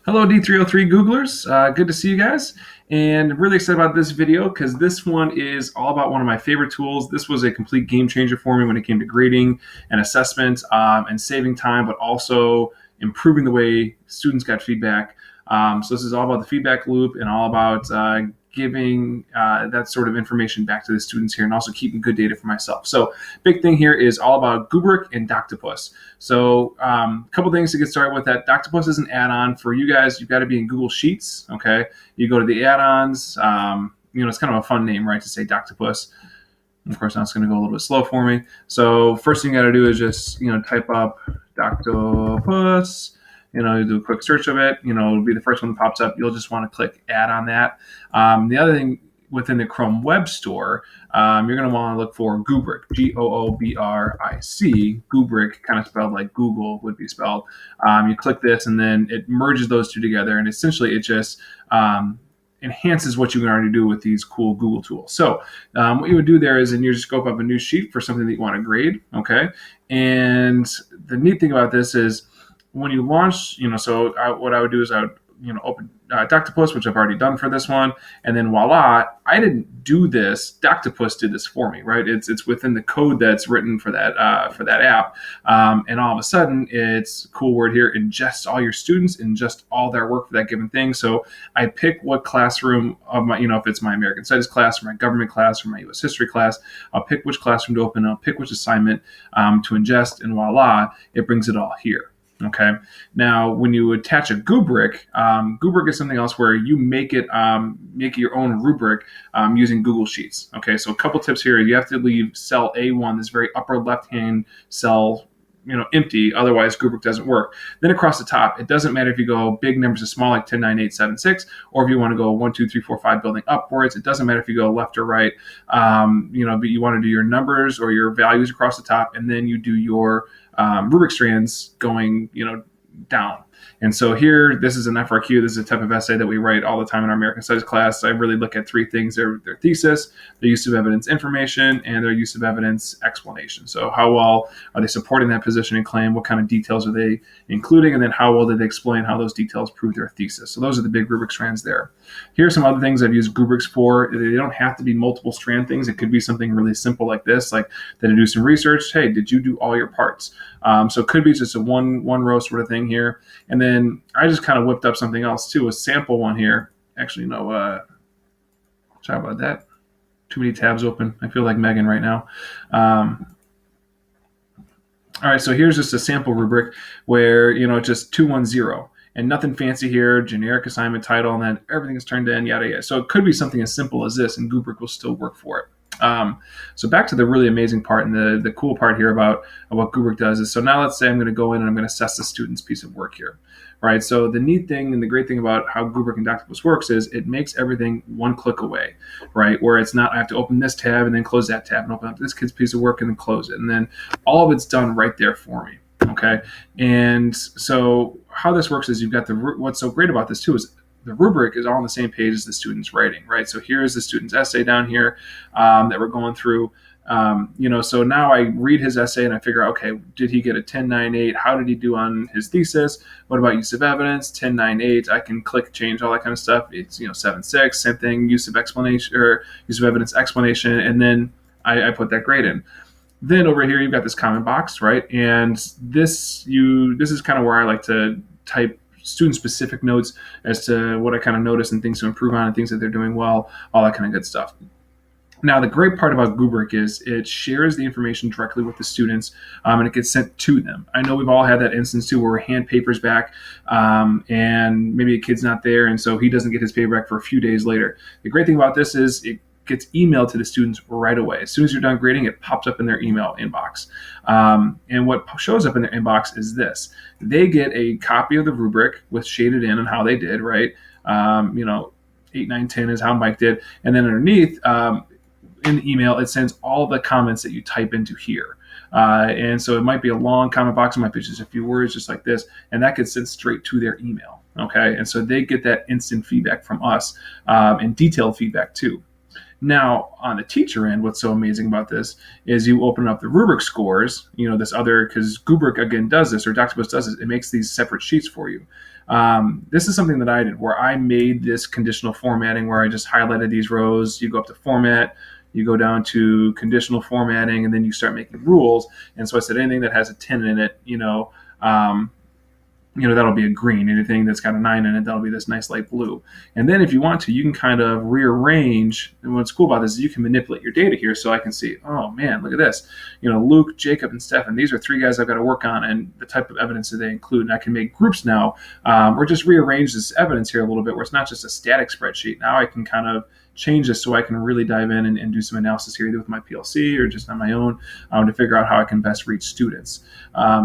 Hello, D303 Googlers. Good to see you guys. And really excited about this video because this one is all about one of my favorite tools. This was a complete game changer for me when it came to grading and assessment and saving time, but also improving the way students got feedback. So this is all about the feedback loop and all about giving that sort of information back to the students here and also keeping good data for myself. So big thing here is all about Goobric and Doctopus. So a couple things to get started with that. Doctopus is an add-on for you guys. You've got to be in Google Sheets, okay? You go to the add-ons. It's kind of a fun name, right, to say Doctopus. Of course, now it's going to go a little bit slow for me. So first thing you got to do is just, type up Doctopus. You do a quick search of it. It'll be the first one that pops up. You'll just want to click add on that. The other thing within the Chrome Web Store, you're going to want to look for Goobric, Goobric. Goobric, kind of spelled like Google would be spelled. You click this, and then it merges those two together, and essentially it just enhances what you can already do with these cool Google tools. So what you would do there is in your scope of a new sheet for something that you want to grade, okay? And the neat thing about this is when you launch, what I would do is I would, open Doctopus, which I've already done for this one, and then voila, I didn't do this. Doctopus did this for me, right? It's within the code that's written for that app, and all of a sudden, it's a cool word here, ingests all your students, ingest all their work for that given thing. So I pick what classroom of my, if it's my American Studies class or my government class or my U.S. History class, I'll pick which classroom to open, I'll pick which assignment to ingest, and voila, it brings it all here. Okay. Now, when you attach a Goobric, Goobric is something else where you make it your own rubric using Google Sheets. Okay. So a couple tips here: you have to leave cell A1, this very upper left-hand cell, empty. Otherwise, Goobric doesn't work. Then across the top, it doesn't matter if you go big numbers to small, like 10, 9, 8, 7, 6, or if you want to go 1, 2, 3, 4, 5 building upwards. It doesn't matter if you go left or right. But you want to do your numbers or your values across the top, and then you do your rubric strands going, down. And so here, this is an FRQ. This is a type of essay that we write all the time in our American Studies class. I really look at three things: their thesis, their use of evidence information, and their use of evidence explanation. So how well are they supporting that position and claim? What kind of details are they including? And then how well did they explain how those details prove their thesis? So those are the big rubric strands there. Here are some other things I've used Goobrics for. They don't have to be multiple strand things. It could be something really simple like this, like did I do some research? Hey, did you do all your parts? So it could be just a one row sort of thing here. And then I just kind of whipped up something else too, a sample one here. Actually, no, sorry about that. Too many tabs open. I feel like Megan right now. All right, so here's just a sample rubric where, just 210 and nothing fancy here, generic assignment title, and then everything is turned in, yada, yada. So it could be something as simple as this, and Goobric will still work for it. So back to the really amazing part and the cool part here about what Goobric does is, so now let's say I'm going to go in and I'm going to assess the student's piece of work here, right? So the neat thing and the great thing about how Goobric and Doctopus works is it makes everything one click away, right? Where it's not, I have to open this tab and then close that tab and open up this kid's piece of work and then close it. And then all of it's done right there for me. Okay. And so how this works is you've got what's so great about this too is the rubric is all on the same page as the student's writing, right? So here's the student's essay down here that we're going through. So now I read his essay and I figure out, okay, did he get a 10, 9, 8? How did he do on his thesis? What about use of evidence? 10, 9, 8. I can click, change, all that kind of stuff. It's, 7, 6, same thing, use of explanation or use of evidence explanation. And then I put that grade in. Then over here, you've got this comment box, right? And this is kind of where I like to type student-specific notes as to what I kind of notice and things to improve on and things that they're doing well, all that kind of good stuff. Now, the great part about Goobric is it shares the information directly with the students, and it gets sent to them. I know we've all had that instance, too, where we hand papers back, and maybe a kid's not there, and so he doesn't get his paper back for a few days later. The great thing about this is it gets emailed to the students right away. As soon as you're done grading, it pops up in their email inbox. And what shows up in their inbox is this. They get a copy of the rubric with shaded in and how they did, right? 8, 9, 10 is how Mike did. And then underneath, in the email, it sends all the comments that you type into here. And so it might be a long comment box. It might be just a few words, just like this. And that gets sent straight to their email. Okay. And so they get that instant feedback from us and detailed feedback too. Now, on the teacher end, what's so amazing about this is you open up the rubric scores, this other, because Goobric again does this, or Doctopus does this, it makes these separate sheets for you. This is something that I did where I made this conditional formatting where I just highlighted these rows. You go up to format, you go down to conditional formatting, and then you start making rules. And so I said anything that has a 10 in it, that'll be a green. Anything that's got a 9 in it, that'll be this nice light blue. And then if you want to, you can kind of rearrange. And what's cool about this is you can manipulate your data here. So I can see, oh man, look at this. Luke, Jacob, and Stefan, these are 3 guys I've got to work on, and the type of evidence that they include. And I can make groups now, or just rearrange this evidence here a little bit where it's not just a static spreadsheet. Now I can kind of change this so I can really dive in and do some analysis here, either with my PLC or just on my own, to figure out how I can best reach students.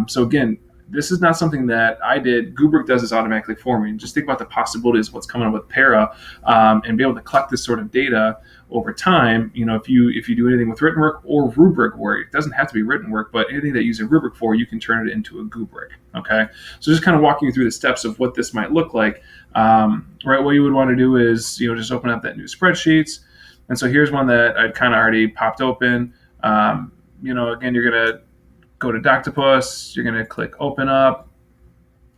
So again, this is not something that I did. Goobric does this automatically for me. And just think about the possibilities of what's coming up with Para, and be able to collect this sort of data over time. If you do anything with written work or rubric work, it doesn't have to be written work, but anything that you use a rubric for, you can turn it into a Goobric. Okay, so just kind of walking you through the steps of what this might look like. Right, what you would want to do is just open up that new spreadsheets. And so here's one that I'd kind of already popped open. Again, you're gonna go to Doctopus, you're going to click open up,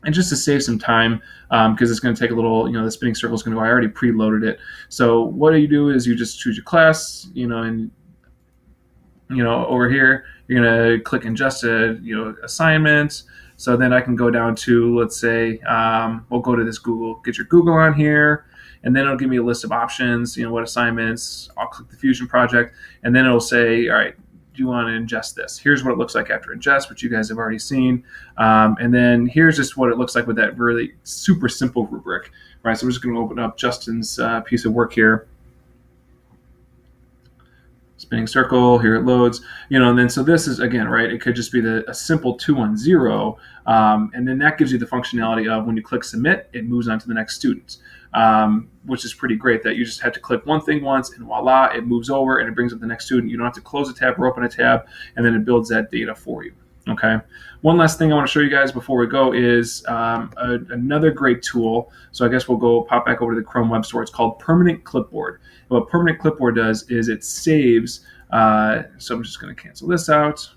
and just to save some time, because it's going to take a little, the spinning circle is going to go, I already preloaded it. So what you do is you just choose your class, and over here, you're going to click ingest assignments. So then I can go down to, let's say, we'll go to this Google, get your Google on here, and then it'll give me a list of options, what assignments. I'll click the Fusion project, and then it'll say, all right, do you want to ingest this? Here's what it looks like after ingest, which you guys have already seen. And then here's just what it looks like with that really super simple rubric, right? So we're just going to open up Justin's piece of work here. Spinning circle, here it loads, and then so this is, again, right, it could just be a simple 210, and then that gives you the functionality of when you click submit, it moves on to the next student, which is pretty great, that you just have to click one thing once and voila, it moves over and it brings up the next student. You don't have to close a tab or open a tab, and then it builds that data for you. Okay. One last thing I want to show you guys before we go is another great tool. So I guess we'll go pop back over to the Chrome Web Store. It's called Permanent Clipboard. And what Permanent Clipboard does is it saves. So I'm just going to cancel this out.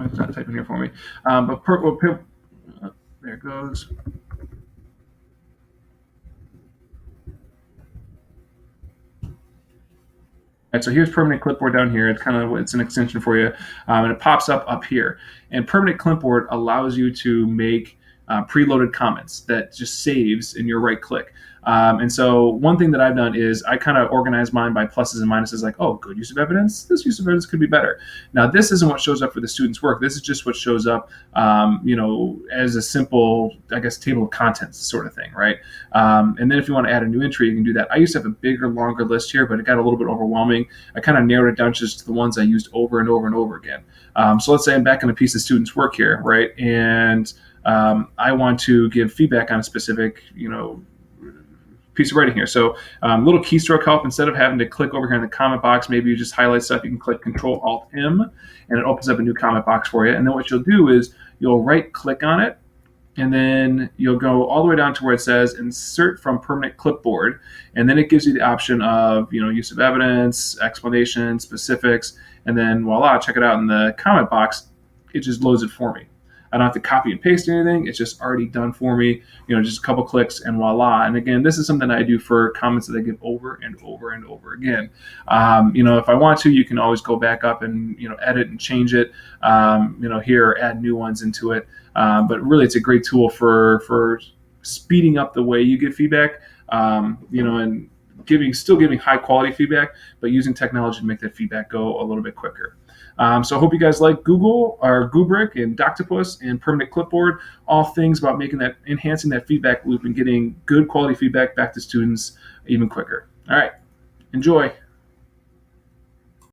It's not typing here for me. There it goes. Right, so here's Permanent Clipboard down here. It's an extension for you, and it pops up here. And Permanent Clipboard allows you to make preloaded comments that just saves in your right click. And so one thing that I've done is I kind of organize mine by pluses and minuses, like, oh, good use of evidence. This use of evidence could be better. Now, this isn't what shows up for the student's work. This is just what shows up, as a simple, I guess, table of contents sort of thing, right? And then if you want to add a new entry, you can do that. I used to have a bigger, longer list here, but it got a little bit overwhelming. I kind of narrowed it down just to the ones I used over and over and over again. So let's say I'm back in a piece of student's work here, right? And I want to give feedback on a specific, piece of writing here. So little keystroke help, instead of having to click over here in the comment box, maybe you just highlight stuff, you can click Control-Alt-M, and it opens up a new comment box for you. And then what you'll do is you'll right click on it, and then you'll go all the way down to where it says Insert from Permanent Clipboard, and then it gives you the option of use of evidence, explanation, specifics, and then voila, check it out in the comment box, it just loads it for me. I don't have to copy and paste anything. It's just already done for me, just a couple clicks and voila. And again, this is something I do for comments that I give over and over and over again. If I want to, you can always go back up and, edit and change it, here, add new ones into it. But really it's a great tool for speeding up the way you give feedback, and still giving high quality feedback, but using technology to make that feedback go a little bit quicker. So I hope you guys like Goobric and Doctopus and Permanent Clipboard, all things about enhancing that feedback loop and getting good quality feedback back to students even quicker. All right, enjoy.